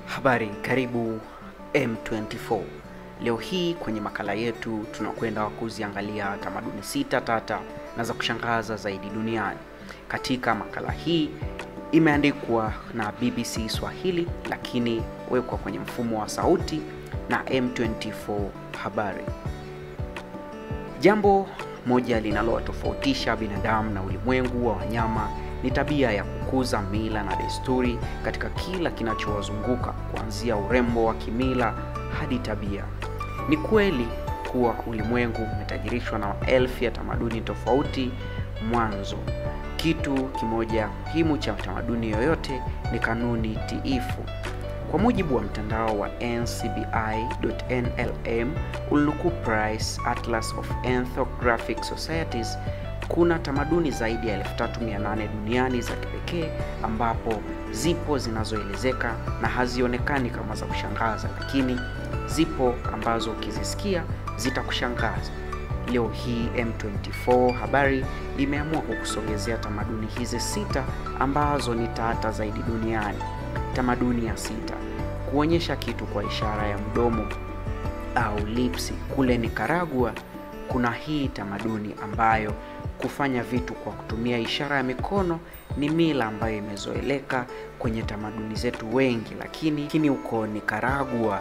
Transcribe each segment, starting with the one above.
Habari, karibu M24. Leo hii kwenye makala yetu tunakwenda kuziangalia tamaduni 6 tata na za kushangaza zaidi duniani. Katika makala hii imeandikwa na BBC Swahili lakini wekwa kwenye mfumo wa sauti na M24 Habari. Jambo moja linalowatofautisha binadamu na ulimwengu wa wanyama ni tabia ya kukuza mila na desturi katika kila kinachowazunguka, kuanzia urembo wa kimila hadi tabia. Ni kweli kuwa ulimwengu umetajirishwa na maelfu ya tamaduni tofauti mwanzo. Kitu kimoja muhimu cha tamaduni yoyote ni kanuni tiifu. Kwa mujibu wa mtandao wa ncbi.nlm Ulluku Price Atlas of Ethnographic Societies, kuna tamaduni zaidi ya 3800 duniani za kipekee, ambapo zipo zinazoelezeka na hazionekani kama za kushangaza, lakini zipo ambazo ukizisikia zitakushangaza. Leo hii M24 Habari imeamua kukusogezea tamaduni hizi 6 ambazo ni tata zaidi duniani. Tamaduni ya 6: kuonyesha kitu kwa ishara ya mdomo au lipsi. Kule Nicaragua kuna hii tamaduni ambayo kufanya vitu kwa kutumia ishara ya mikono ni mila ambayo imezoeleka kwenye tamaduni zetu wengi, lakini huko Nicaragua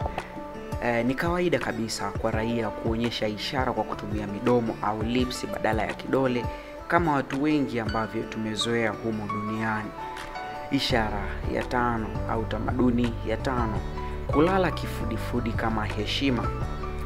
ni kawaida kabisa kwa raia kuonyesha ishara kwa kutumia midomo au lipsi badala ya kidole kama watu wengi ambavyo tumezoea humo duniani. Ishara ya 5 au tamaduni ya 5: kulala kifudifudi kama heshima.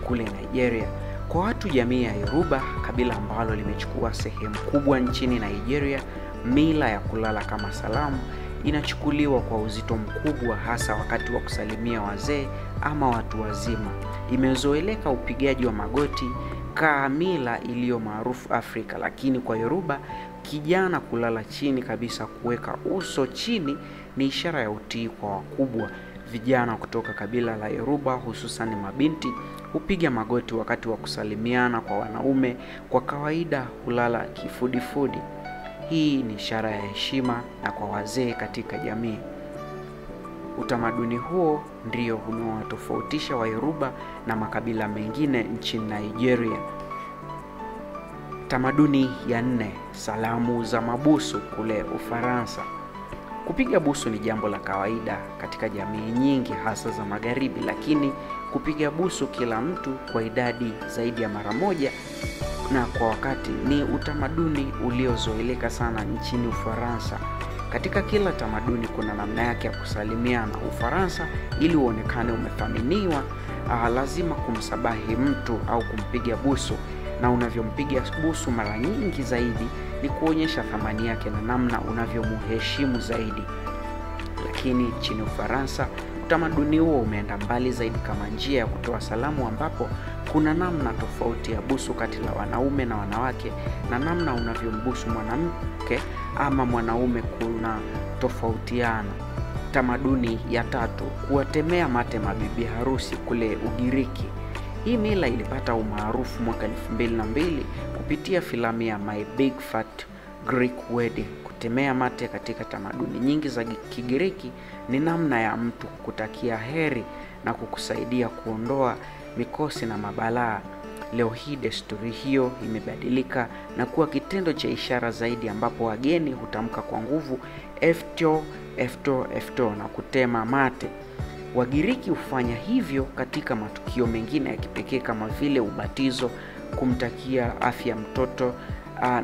Kule Nigeria, kwa watu jamii ya Yoruba, kabila ambalo limechukua sehemu kubwa nchini Nigeria, mila ya kulala kama salamu inachukuliwa kwa uzito mkubwa, hasa wakati wa kusalimia wazee ama watu wazima. Imezoeleka upigaji wa magoti kama mila iliyo maarufu Afrika, lakini kwa Yoruba, kijana kulala chini kabisa, kuweka uso chini, ni ishara ya utii kwa wakubwa. Vijana kutoka kabila la Yoruba, hususan mabinti, hupiga magoti wakati wa kusalimiana kwa wanaume. Kwa kawaida hulala kifudifudi. Hii ni ishara ya heshima na kwa wazee katika jamii. Utamaduni huo ndio unaowatofautisha wa Yoruba na makabila mengine nchini Nigeria. Tamaduni ya 4: salamu za mabusu. Kule Ufaransa, kupiga busu ni jambo la kawaida katika jamii nyingi hasa za magharibi, lakini kupiga busu kila mtu kwa idadi zaidi ya mara moja na kwa wakati ni utamaduni uliozoeleka sana nchini Ufaransa. Katika kila tamaduni kuna namna yake ya kusalimiana. Ufaransa, ili uonekane umethaminiwa, lazima kumsabahi mtu au kumpiga busu, na unavyompiga busu mara nyingi zaidi ni kuonyesha thamani yake na namna unavyomheshimu zaidi. Lakini nchini Ufaransa, utamaduni huo umeenda mbali zaidi kama njia ya kutoa salamu, ambapo kuna namna tofauti ya busu kati la wanaume na wanawake, na namna unavyombusu mwanamke ama mwanaume kuna tofautiana. Tamaduni ya 3: kuwatemea mate mabibi harusi. Kule Ugiriki, hii mila ilipata umaarufu mwaka 2002 kupitia filamu ya My Big Fat Greek Wedding. Kutemea mate katika tamaduni nyingi za Kigiriki ni namna ya mtu kukutakia heri na kukusaidia kuondoa mikosi na mabalaa. Leo hii desturi hiyo imebadilika na kuwa kitendo cha ishara zaidi, ambapo wageni hutamka kwa nguvu efto efto efto na kutema mate. Wagiriki hufanya hivyo katika matukio mengine ya kipekee kama vile ubatizo, kumtakia afya mtoto,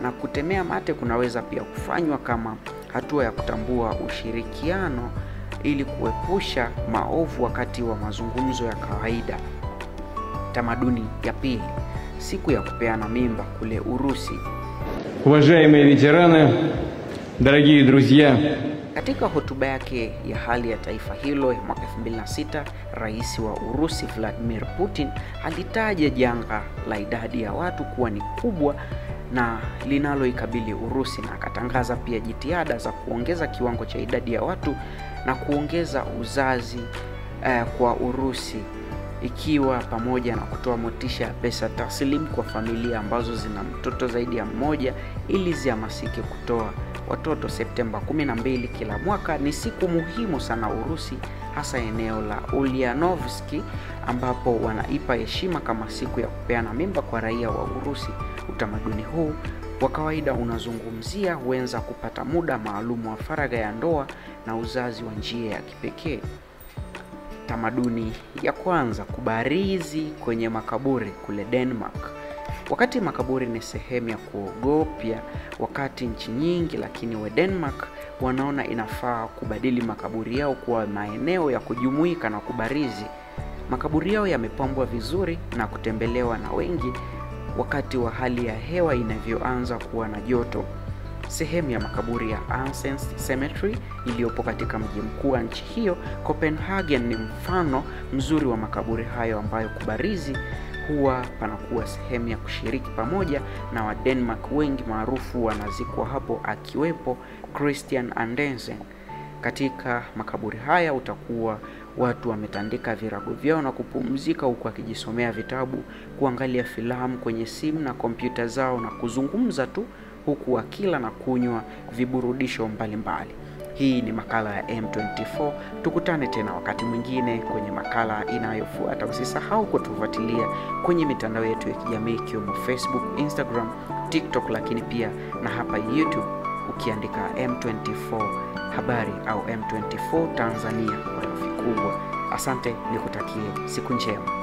na kutemea mate kunaweza pia kufanywa kama hatua ya kutambua ushirikiano ili kuepusha maovu wakati wa mazungumzo ya kawaida. Tamaduni ya 2: siku ya kupeana mimba. Kule Urusi, Уважаемые ветераны, дорогие друзья, katika hotuba yake ya hali ya taifa hilo ya mwaka 2006, rais wa Urusi Vladimir Putin alitaja janga la idadi ya watu kuwa ni kubwa na linaloikabili Urusi, na akatangaza pia jitihada za kuongeza kiwango cha idadi ya watu na kuongeza uzazi kwa Urusi, ikiwa pamoja na kutoa motisha ya pesa taslimu kwa familia ambazo zina mtoto zaidi ya mmoja ili zihamasike kutoa watoto. Septemba 12 kila mwaka ni siku muhimu sana Urusi, hasa eneo la Ulyanovsky, ambapo wanaipa heshima kama siku ya kupeana mimba kwa raia wa Urusi. Utamaduni huu kwa kawaida unazungumzia huanza kupata muda maalumu wa faragha ya ndoa na uzazi wa njia ya kipekee. Tamaduni ya kwanza, kubarizi kwenye makaburi kule Denmark. Wakati makaburi ni sehemu ya kuogopya wakati nchi nyingi, lakini wa Denmark wanaona inafaa kubadili makaburi yao kuwa maeneo ya kujumuika na kubarizi. Makaburi yao yamepambwa vizuri na kutembelewa na wengi wakati wa hali ya hewa inavyoanza kuwa na joto. Sehemu ya makaburi ya Ancient Cemetery iliyopo katika mji mkuu wa nchi hiyo, Copenhagen, ni mfano mzuri wa makaburi hayo ambayo kubarizi huwa panakuwa sehemu ya kushiriki pamoja na wa Denmark wengi maarufu wanazikwa hapo, akiwepo Christian Andersen. Katika makaburi haya utakuwa watu wametandika virago vyao na kupumzika huku wakijisomea vitabu, kuangalia filamu kwenye simu na kompyuta zao na kuzungumza tu huku wakila na kunywa viburudisho mbalimbali. Hii ni makala ya M24. Tukutane tena wakati mwingine kwenye makala inayofuata. Usisahau kutufuatilia kwenye mitandao yetu ya kijamii ikiwemo Facebook, Instagram, TikTok, lakini pia na hapa YouTube ukiandika M24 habari au M24 Tanzania kwa herufi kubwa. Asante, nikutakie siku njema.